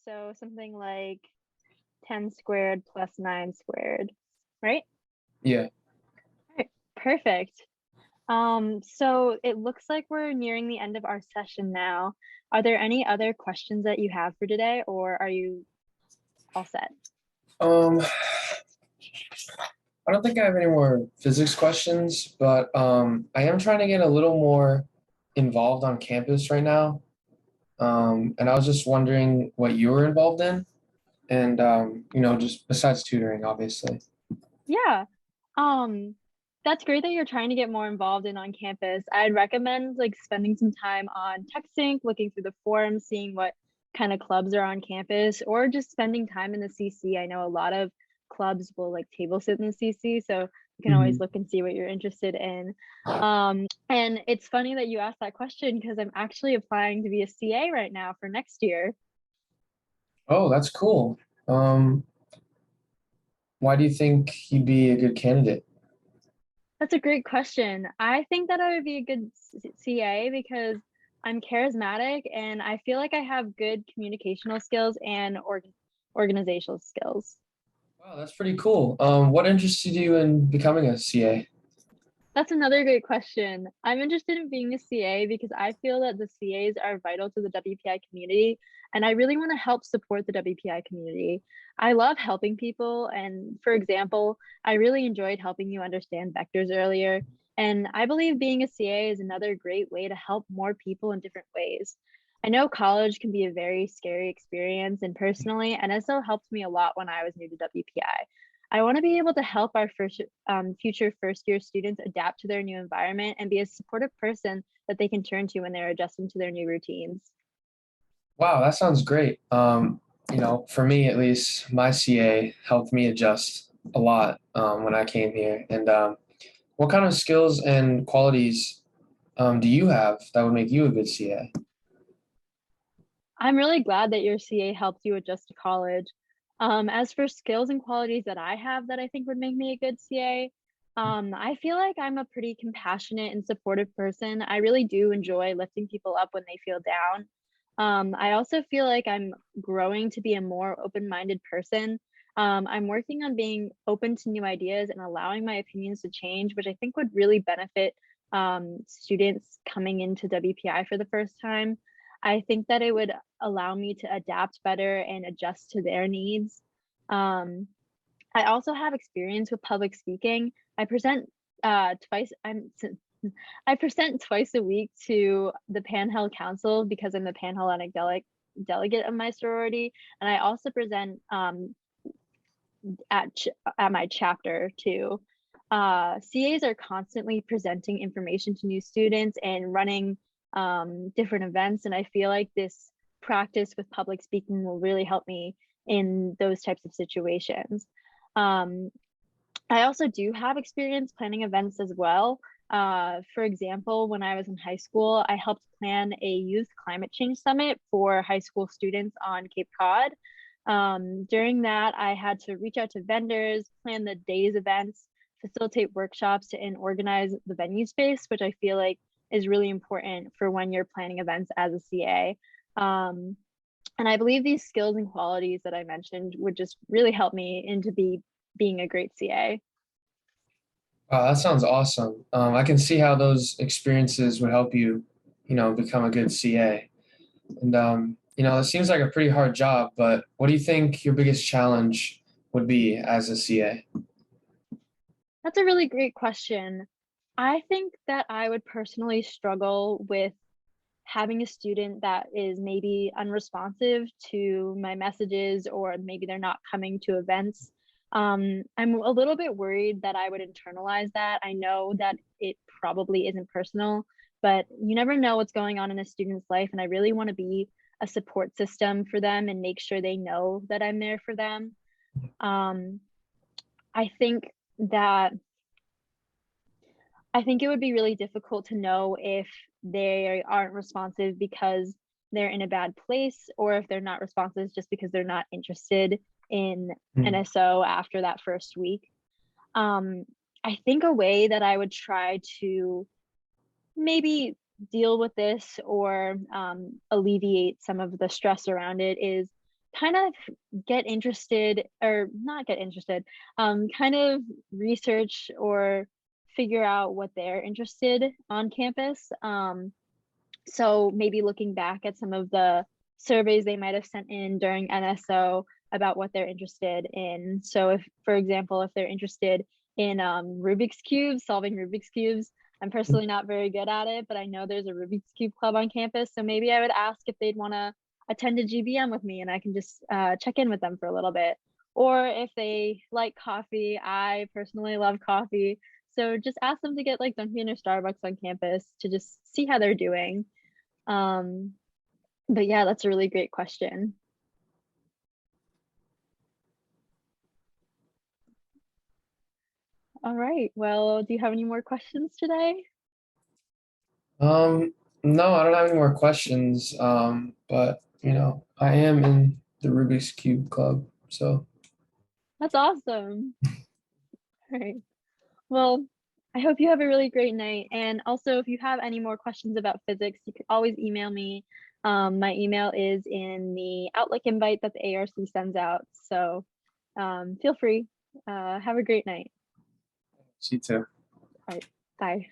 So something like 10 squared plus 9 squared, right? Yeah. Right. Perfect. So it looks like we're nearing the end of our session now. Are there any other questions that you have for today, or are you all set? Um, I don't think I have any more physics questions, but I am trying to get a little more involved on campus right now. And I was just wondering what you were involved in, and just besides tutoring, obviously. Yeah. Um, that's great that you're trying to get more involved in on campus. I'd recommend like spending some time on TechSync, looking through the forums, seeing what kind of clubs are on campus, or just spending time in the CC. I know a lot of clubs will like table sit in the CC, so you can always Hmm. look and see what you're interested in. And it's funny that you asked that question because I'm actually applying to be a CA right now for next year. Oh, that's cool. Um, why do you think you'd be a good candidate? That's a great question. I think that I would be a good CA because I'm charismatic and I feel like I have good communicational skills and organizational skills. Wow, that's pretty cool. What interested you in becoming a CA? That's another great question. I'm interested in being a CA because I feel that the CAs are vital to the WPI community, and I really want to help support the WPI community. I love helping people, and for example, I really enjoyed helping you understand vectors earlier. And I believe being a CA is another great way to help more people in different ways. I know college can be a very scary experience, and personally, NSO helped me a lot when I was new to WPI. I want to be able to help our future first year students adapt to their new environment and be a supportive person that they can turn to when they're adjusting to their new routines. Wow, that sounds great. For me at least, my CA helped me adjust a lot when I came here. And what kind of skills and qualities do you have that would make you a good CA? I'm really glad that your CA helped you adjust to college. As for skills and qualities that I have that I think would make me a good CA, I feel like I'm a pretty compassionate and supportive person. I really do enjoy lifting people up when they feel down. I also feel like I'm growing to be a more open minded person. I'm working on being open to new ideas and allowing my opinions to change, which I think would really benefit students coming into WPI for the first time. I think that it would allow me to adapt better and adjust to their needs. Um, I also have experience with public speaking. I present twice. I present twice a week to the Panhell Council because I'm the Panhellenic delegate of my sorority, and I also present at my chapter too. CAs are constantly presenting information to new students and running different events, and I feel like this practice with public speaking will really help me in those types of situations. Um, I also do have experience planning events as well. For example, when I was in high school, I helped plan a youth climate change summit for high school students on Cape Cod. During that, I had to reach out to vendors, plan the day's events, facilitate workshops, and organize the venue space, which I feel like is really important for when you're planning events as a CA. Um, and I believe these skills and qualities that I mentioned would just really help me into being a great CA. Wow, that sounds awesome. I can see how those experiences would help you, become a good CA. And it seems like a pretty hard job, but what do you think your biggest challenge would be as a CA? That's a really great question. I think that I would personally struggle with having a student that is maybe unresponsive to my messages or maybe they're not coming to events. I'm a little bit worried that I would internalize that. I know that it probably isn't personal, but you never know what's going on in a student's life. And I really want to be a support system for them and make sure they know that I'm there for them. Um, I think that I think it would be really difficult to know if they aren't responsive because they're in a bad place or if they're not responsive just because they're not interested in Hmm. NSO after that first week. Um, I think a way that I would try to maybe deal with this or alleviate some of the stress around it is kind of get interested, or not get interested, kind of research or figure out what they're interested on campus. So maybe looking back at some of the surveys they might have sent in during NSO about what they're interested in. So if, for example, if they're interested in Rubik's cubes, solving Rubik's cubes, I'm personally not very good at it, but I know there's a Rubik's Cube club on campus. So maybe I would ask if they'd want to attend a GBM with me and I can just check in with them for a little bit. Or if they like coffee, I personally love coffee. So just ask them to get like Dunkin' or Starbucks on campus to just see how they're doing. Um, but yeah, that's a really great question. All right. Well, do you have any more questions today? No, I don't have any more questions. But I am in the Rubik's Cube Club, so That's awesome. All right. Well, I hope you have a really great night. And also, if you have any more questions about physics, you can always email me. My email is in the Outlook invite that the ARC sends out. So feel free. Have a great night. see you too. All right. Bye.